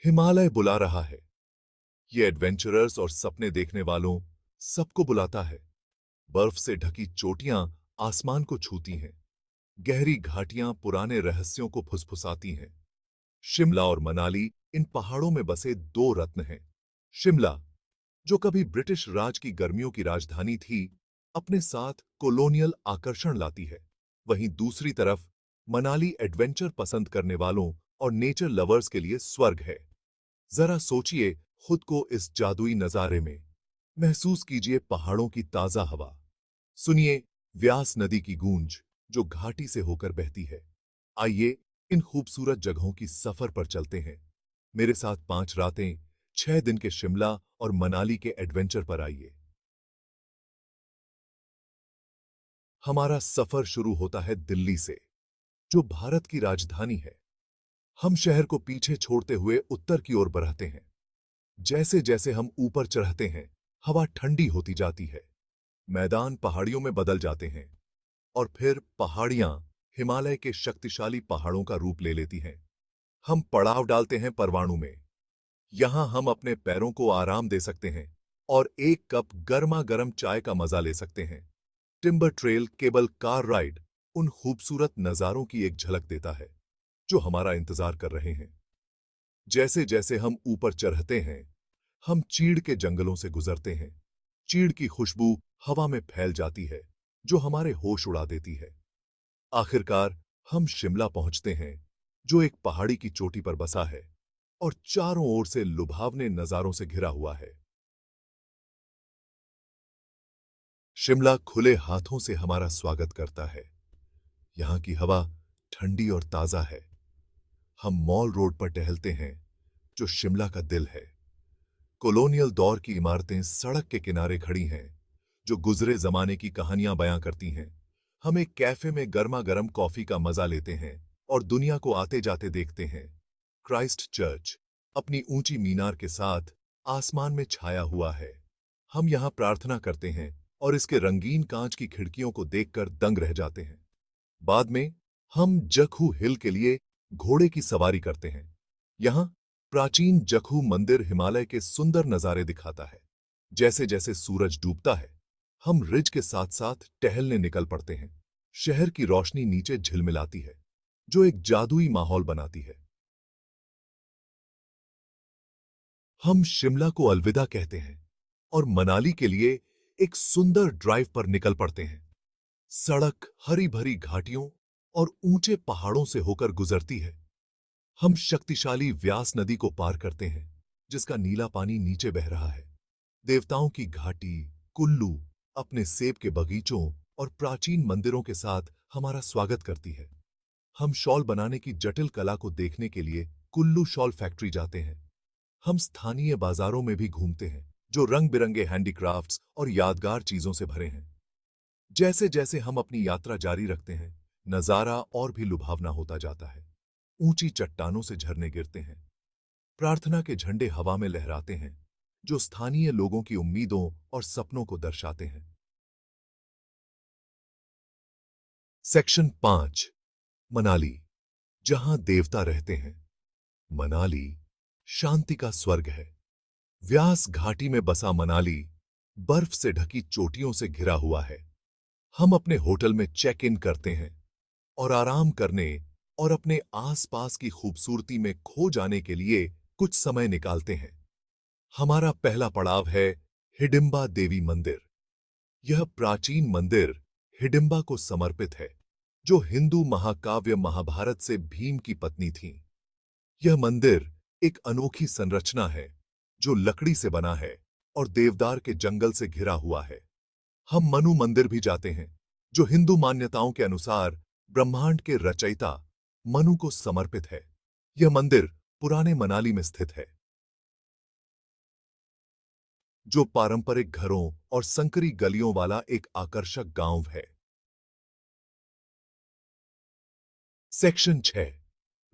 हिमालय बुला रहा है। ये एडवेंचरर्स और सपने देखने वालों सबको बुलाता है। बर्फ से ढकी चोटियां आसमान को छूती हैं। गहरी घाटियां पुराने रहस्यों को फुसफुसाती हैं। शिमला और मनाली इन पहाड़ों में बसे दो रत्न हैं। शिमला, जो कभी ब्रिटिश राज की गर्मियों की राजधानी थी, अपने साथ कॉलोनियल आकर्षण लाती है। वहीं दूसरी तरफ मनाली एडवेंचर पसंद करने वालों और नेचर लवर्स के लिए स्वर्ग है। जरा सोचिए खुद को इस जादुई नजारे में। महसूस कीजिए पहाड़ों की ताजा हवा। सुनिए व्यास नदी की गूंज जो घाटी से होकर बहती है। आइए इन खूबसूरत जगहों की सफर पर चलते हैं। मेरे साथ 5 रातें, 6 दिन के शिमला और मनाली के एडवेंचर पर आइए। हमारा सफर शुरू होता है दिल्ली से, जो भारत की राजधानी है। हम शहर को पीछे छोड़ते हुए उत्तर की ओर बढ़ते हैं। जैसे जैसे हम ऊपर चढ़ते हैं, हवा ठंडी होती जाती है। मैदान पहाड़ियों में बदल जाते हैं और फिर पहाड़ियां हिमालय के शक्तिशाली पहाड़ों का रूप ले लेती हैं। हम पड़ाव डालते हैं परवाणु में। यहां हम अपने पैरों को आराम दे सकते हैं और एक कप गर्मा गर्म चाय का मजा ले सकते हैं। Timber trail cable car ride उन खूबसूरत नजारों की एक झलक देता है जो हमारा इंतजार कर रहे हैं। जैसे जैसे हम ऊपर चढ़ते हैं, हम चीड़ के जंगलों से गुजरते हैं। चीड़ की खुशबू हवा में फैल जाती है, जो हमारे होश उड़ा देती है। आखिरकार हम शिमला पहुंचते हैं, जो एक पहाड़ी की चोटी पर बसा है और चारों ओर से लुभावने नजारों से घिरा हुआ है। शिमला खुले हाथों से हमारा स्वागत करता है। यहाँ की हवा ठंडी और ताजा है। हम मॉल रोड पर टहलते हैं, जो शिमला का दिल है। कॉलोनियल दौर की इमारतें सड़क के किनारे खड़ी हैं, जो गुजरे जमाने की कहानियां बयां करती हैं। हम एक कैफे में गर्मा गर्म कॉफी का मजा लेते हैं और दुनिया को आते जाते देखते हैं। क्राइस्ट चर्च अपनी ऊंची मीनार के साथ आसमान में छाया हुआ है। हम यहां प्रार्थना करते हैं और इसके रंगीन कांच की खिड़कियों को देखकर दंग रह जाते हैं। बाद में हम जखू हिल के लिए घोड़े की सवारी करते हैं। यहां प्राचीन जखू मंदिर हिमालय के सुंदर नजारे दिखाता है। जैसे जैसे सूरज डूबता है, हम रिज के साथ साथ टहलने निकल पड़ते हैं। शहर की रोशनी नीचे झिलमिलाती है, जो एक जादुई माहौल बनाती है। हम शिमला को अलविदा कहते हैं और मनाली के लिए एक सुंदर ड्राइव पर निकल पड़ते हैं। सड़क हरी भरी घाटियों और ऊंचे पहाड़ों से होकर गुजरती है। हम शक्तिशाली व्यास नदी को पार करते हैं, जिसका नीला पानी नीचे बह रहा है। देवताओं की घाटी कुल्लू अपने सेब के बगीचों और प्राचीन मंदिरों के साथ हमारा स्वागत करती है। हम शॉल बनाने की जटिल कला को देखने के लिए कुल्लू शॉल फैक्ट्री जाते हैं। हम स्थानीय बाजारों में भी घूमते हैं, जो रंग बिरंगे हैंडीक्राफ्ट्स और यादगार चीजों से भरे हैं। जैसे जैसे हम अपनी यात्रा जारी रखते हैं, नजारा और भी लुभावना होता जाता है। ऊंची चट्टानों से झरने गिरते हैं। प्रार्थना के झंडे हवा में लहराते हैं, जो स्थानीय लोगों की उम्मीदों और सपनों को दर्शाते हैं। सेक्शन 5, मनाली, जहां देवता रहते हैं। मनाली शांति का स्वर्ग है। व्यास घाटी में बसा मनाली बर्फ से ढकी चोटियों से घिरा हुआ है। हम अपने होटल में चेक इन करते हैं और आराम करने और अपने आसपास की खूबसूरती में खो जाने के लिए कुछ समय निकालते हैं। हमारा पहला पड़ाव है हिडिंबा देवी मंदिर। यह प्राचीन मंदिर हिडिंबा को समर्पित है, जो हिंदू महाकाव्य महाभारत से भीम की पत्नी थीं। यह मंदिर एक अनोखी संरचना है, जो लकड़ी से बना है और देवदार के जंगल से घिरा हुआ है। हम मनु मंदिर भी जाते हैं, जो हिंदू मान्यताओं के अनुसार ब्रह्मांड के रचयिता मनु को समर्पित है। यह मंदिर पुराने मनाली में स्थित है, जो पारंपरिक घरों और संकरी गलियों वाला एक आकर्षक गांव है। सेक्शन 6,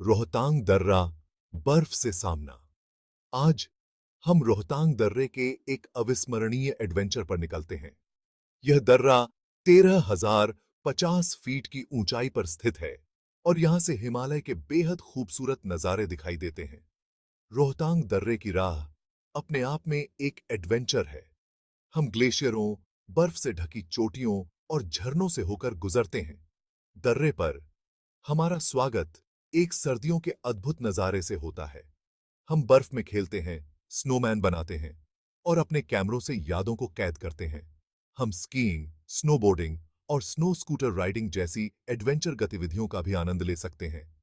रोहतांग दर्रा, बर्फ से सामना। आज हम रोहतांग दर्रे के एक अविस्मरणीय एडवेंचर पर निकलते हैं। यह दर्रा 13,050 फीट की ऊंचाई पर स्थित है और यहां से हिमालय के बेहद खूबसूरत नजारे दिखाई देते हैं। रोहतांग दर्रे की राह अपने आप में एक एडवेंचर है। हम ग्लेशियरों, बर्फ से ढकी चोटियों और झरनों से होकर गुजरते हैं। दर्रे पर हमारा स्वागत एक सर्दियों के अद्भुत नजारे से होता है। हम बर्फ में खेलते हैं, स्नोमैन बनाते हैं और अपने कैमरों से यादों को कैद करते हैं। हम स्कीइंग, स्नोबोर्डिंग और स्नो स्कूटर राइडिंग जैसी एडवेंचर गतिविधियों का भी आनंद ले सकते हैं।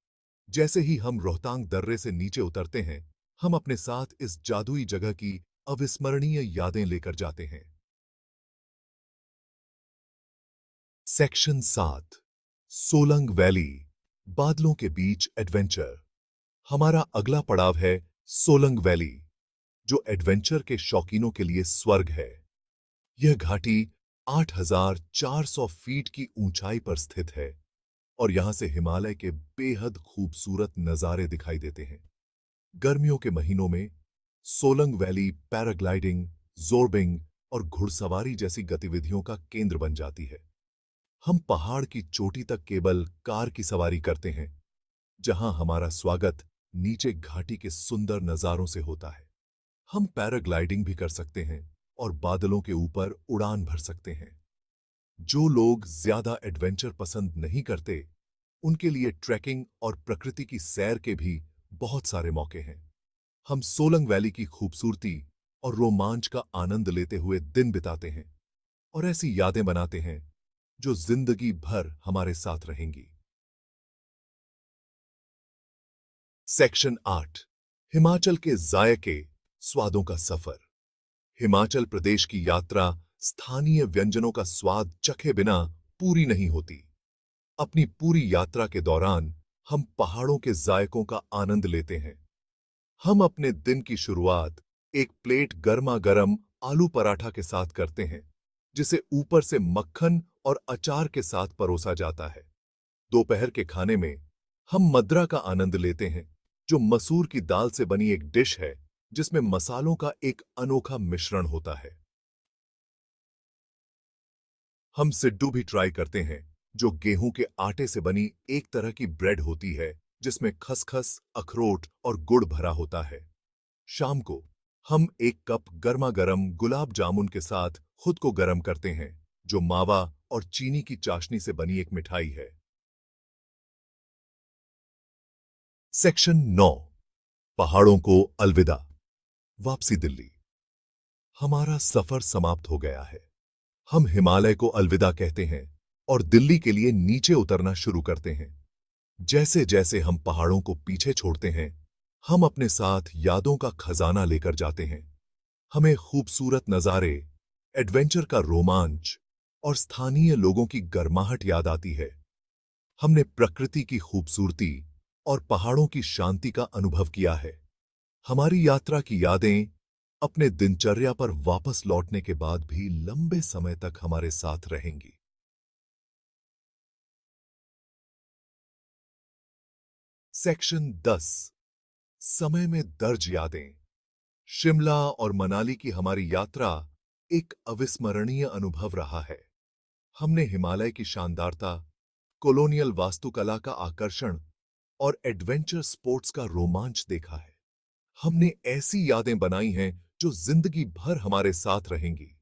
जैसे ही हम रोहतांग दर्रे से नीचे उतरते हैं, हम अपने साथ इस जादुई जगह की अविस्मरणीय यादें लेकर जाते हैं। सेक्शन 7, सोलंग वैली, बादलों के बीच एडवेंचर। हमारा अगला पड़ाव है सोलंग वैली, जो एडवेंचर के शौकीनों के लिए स्वर्ग है। यह घाटी 8,400 फीट की ऊंचाई पर स्थित है और यहां से हिमालय के बेहद खूबसूरत नजारे दिखाई देते हैं। गर्मियों के महीनों में सोलंग वैली पैराग्लाइडिंग, ज़ोर्बिंग और घुड़सवारी जैसी गतिविधियों का केंद्र बन जाती है। हम पहाड़ की चोटी तक केवल कार की सवारी करते हैं, जहां हमारा स्वागत नीचे घाटी के सुंदर नजारों से होता है। हम पैराग्लाइडिंग भी कर सकते हैं और बादलों के ऊपर उड़ान भर सकते हैं। जो लोग ज्यादा एडवेंचर पसंद नहीं करते, उनके लिए ट्रैकिंग और प्रकृति की सैर के भी बहुत सारे मौके हैं। हम सोलंग वैली की खूबसूरती और रोमांच का आनंद लेते हुए दिन बिताते हैं और ऐसी यादें बनाते हैं जो जिंदगी भर हमारे साथ रहेंगी। सेक्शन 8, हिमाचल के जायके, स्वादों का सफर। हिमाचल प्रदेश की यात्रा स्थानीय व्यंजनों का स्वाद चखे बिना पूरी नहीं होती। अपनी पूरी यात्रा के दौरान हम पहाड़ों के जायकों का आनंद लेते हैं। हम अपने दिन की शुरुआत एक प्लेट गर्मा गर्म आलू पराठा के साथ करते हैं, जिसे ऊपर से मक्खन और अचार के साथ परोसा जाता है। दोपहर के खाने में हम मद्रा का आनंद लेते हैं, जो मसूर की दाल से बनी एक डिश है जिसमें मसालों का एक अनोखा मिश्रण होता है। हम सिड्डू भी ट्राई करते हैं, जो गेहूं के आटे से बनी एक तरह की ब्रेड होती है जिसमें खसखस, अखरोट और गुड़ भरा होता है। शाम को हम एक कप गर्मा गर्म गुलाब जामुन के साथ खुद को गर्म करते हैं, जो मावा और चीनी की चाशनी से बनी एक मिठाई है। सेक्शन 9, पहाड़ों को अलविदा, वापसी दिल्ली। हमारा सफर समाप्त हो गया है। हम हिमालय को अलविदा कहते हैं और दिल्ली के लिए नीचे उतरना शुरू करते हैं। जैसे जैसे हम पहाड़ों को पीछे छोड़ते हैं, हम अपने साथ यादों का खजाना लेकर जाते हैं। हमें खूबसूरत नज़ारे, एडवेंचर का रोमांच और स्थानीय लोगों की गर्माहट याद आती है। हमने प्रकृति की खूबसूरती और पहाड़ों की शांति का अनुभव किया है। हमारी यात्रा की यादें अपने दिनचर्या पर वापस लौटने के बाद भी लंबे समय तक हमारे साथ रहेंगी। सेक्शन 10, समय में दर्ज यादें। शिमला और मनाली की हमारी यात्रा एक अविस्मरणीय अनुभव रहा है। हमने हिमालय की शानदारता, कॉलोनियल वास्तुकला का आकर्षण और एडवेंचर स्पोर्ट्स का रोमांच देखा है। हमने ऐसी यादें बनाई हैं जो जिंदगी भर हमारे साथ रहेंगी।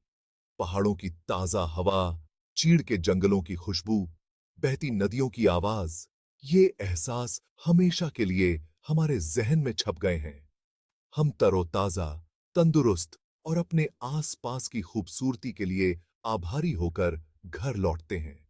पहाड़ों की ताजा हवा, चीड़ के जंगलों की खुशबू, बहती नदियों की आवाज, ये एहसास हमेशा के लिए हमारे जहन में छप गए हैं। हम तरोताजा, तंदुरुस्त और अपने आस-पास की खूबसूरती के लिए आभारी होकर घर लौटते हैं।